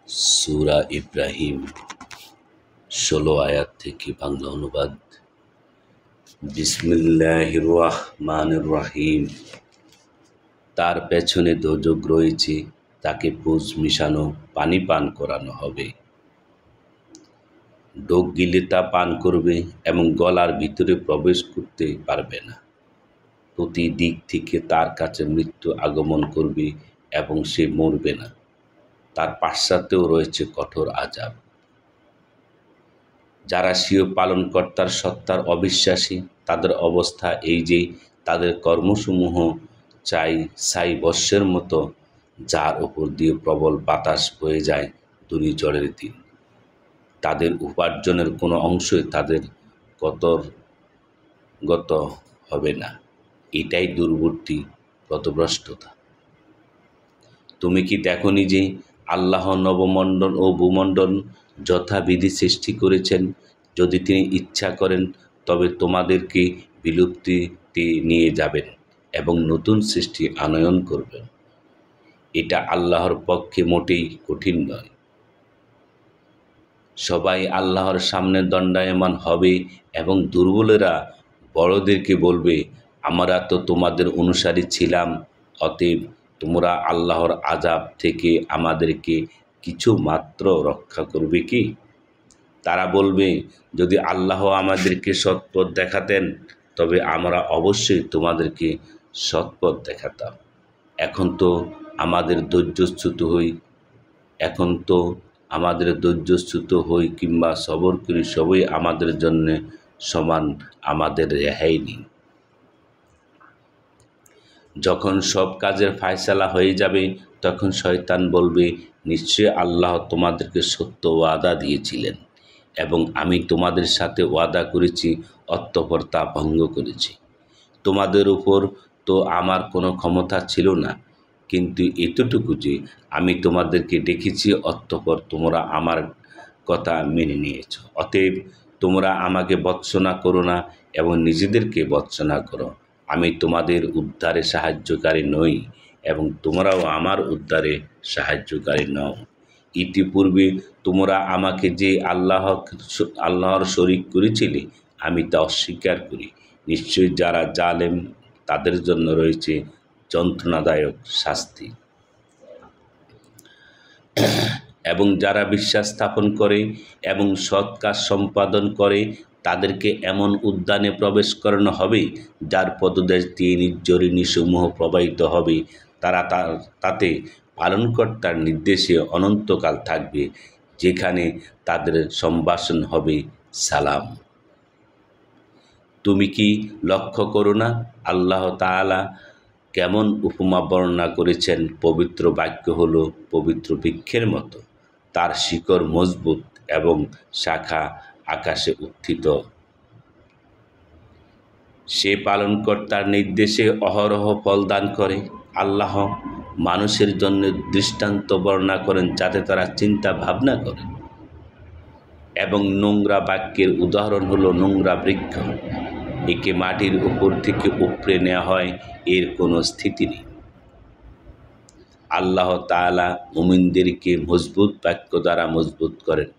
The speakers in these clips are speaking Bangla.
সূরা ইব্রাহিম ১৬ আয়াত থেকে বাংলা অনুবাদ। বিসমিল্লাহির রহমানির রহিম। তার পেছনে দোজখ রয়েছে, তাকে পুঁজ মিশানো পানি পান করানো হবে। ঢোক গিলে তা পান করবে এবং গলার ভিতরে প্রবেশ করতে পারবে না। প্রতি দিক থেকে তার কাছে মৃত্যু আগমন করবে এবং সে মরবে না। তার পাশ্চাত্যেও রয়েছে কঠোর আযাব। যারা স্বীয় পালনকর্তার সত্তার অবিশ্বাসী, তাদের অবস্থা এই যে তাদের কর্মসমূহ ছাই বর্ষের মতো, যার উপর দিয়ে প্রবল বাতাস বয়ে যায় ঘূর্ণিঝড়ের দিন। তাদের উপার্জনের কোনো অংশই তাদের কর্তৃগত হবে না। এটাই দূরবর্তী পথভ্রষ্টতা। তুমি কি দেখনি যে আল্লাহ নবমণ্ডল ও ভূমণ্ডল যথাবিধি সৃষ্টি করেছেন? যদি তিনি ইচ্ছা করেন তবে তোমাদেরকে বিলুপ্তিতে নিয়ে যাবেন এবং নতুন সৃষ্টি আনয়ন করবেন। এটা আল্লাহর পক্ষে মোটেই কঠিন নয়। সবাই আল্লাহর সামনে দণ্ডায়মান হবে এবং দুর্বলেরা বড়দেরকে বলবে, আমরা তো তোমাদের অনুসারী ছিলাম, অতএব তোমরা আল্লাহর আযাব থেকে আমাদেরকে কিছু মাত্র রক্ষা করবে কি? তারা বলবে, যদি আল্লাহ আমাদেরকে সৎপথ দেখাতেন তবে আমরা অবশ্যই তোমাদেরকে সৎপথ দেখাতাম। এখন তো আমাদের ধৈর্যচ্যুত হই কিংবা সবর করি, সবই আমাদের জন্য সমান, আমাদের রেহাই নেই। যখন সব কাজের ফায়সালা হয়ে যাবে তখন শয়তান বলবে, নিশ্চয়ই আল্লাহ তোমাদেরকে সত্য ওয়াদা দিয়েছিলেন এবং আমি তোমাদের সাথে ওয়াদা করেছি, অতঃপর তা ভঙ্গ করেছি। তোমাদের উপর তো আমার কোনো ক্ষমতা ছিল না, কিন্তু এতটুকু যে আমি তোমাদেরকে ডেকেছি, অতঃপর তোমরা আমার কথা মেনে নিয়েছ। অতএব তোমরা আমাকে ভৎসনা করো না এবং নিজেদেরকে ভৎসনা করো। আমি তোমাদের উদ্ধারে সাহায্যকারী নই এবং তোমরাও আমার উদ্ধারে সাহায্যকারী নও। ইতিপূর্বে তোমরা আমাকে যে আল্লাহর শরীক করেছিলে, আমি তা অস্বীকার করি। নিশ্চয়ই যারা জালেম, তাদের জন্য রয়েছে যন্ত্রণাদায়ক শাস্তি। এবং যারা বিশ্বাস স্থাপন করে এবং সৎ কাজ সম্পাদন করে, তাদেরকে এমন উদ্যানে প্রবেশ করানো হবে যার পদদেশ দিয়ে নির্ঝরিণীসমূহ প্রবাহিত হবে। তারা তাতে পালনকর্তার নির্দেশে অনন্তকাল থাকবে, যেখানে তাদের সম্ভাষণ হবে সালাম। তুমি কি লক্ষ্য করো না আল্লাহ তাআলা কেমন উপমা বর্ণনা করেছেন? পবিত্র বাক্য হলো পবিত্র বৃক্ষের মতো, তার শিকড় মজবুত এবং শাখা আকাশে উত্থিত। সে পালনকর্তার নির্দেশে অহরহ ফল দান করে। আল্লাহ মানুষের জন্য দৃষ্টান্ত বর্ণনা করেন যাতে তারা চিন্তা ভাবনা করে। এবং নোংরা বাক্যের উদাহরণ হলো নোংরা বৃক্ষ। একে মাটির উপর থেকে উপড়ে নেওয়া হয়, এর কোনো স্থিতি নেই। আল্লাহ তাআলা মুমিনদেরকে মজবুত বাক্য দ্বারা মজবুত করেন,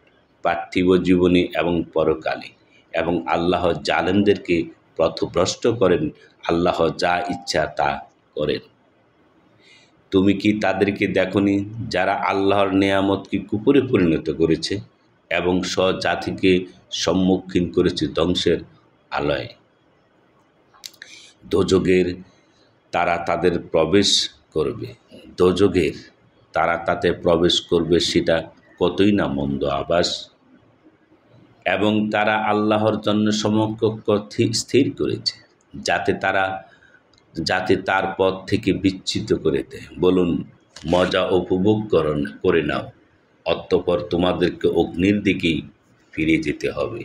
পার্থিব জীবনে এবং পরকালে, এবং আল্লাহ জালেমদেরকে পথভ্রষ্ট করেন। আল্লাহ যা ইচ্ছা তা করেন। তুমি কি তাদেরকে দেখনি যারা আল্লাহর নেয়ামতকে কুপুরে পরিণত করেছে এবং স্বজাতিকে সম্মুখীন করেছে ধ্বংসের আলয়ে? দোজখের তারা তাতে প্রবেশ করবে, সেটা কতই না মন্দ আবাস। এবং তারা আল্লাহর জন্য সমকক্ষ স্থির করেছে, যাতে তার পথ থেকে বিচ্যুত করে দেয়। বলুন, মজা উপভোগ করে নাও, অতঃপর তোমাদেরকে অগ্নির দিকেই ফিরে যেতে হবে।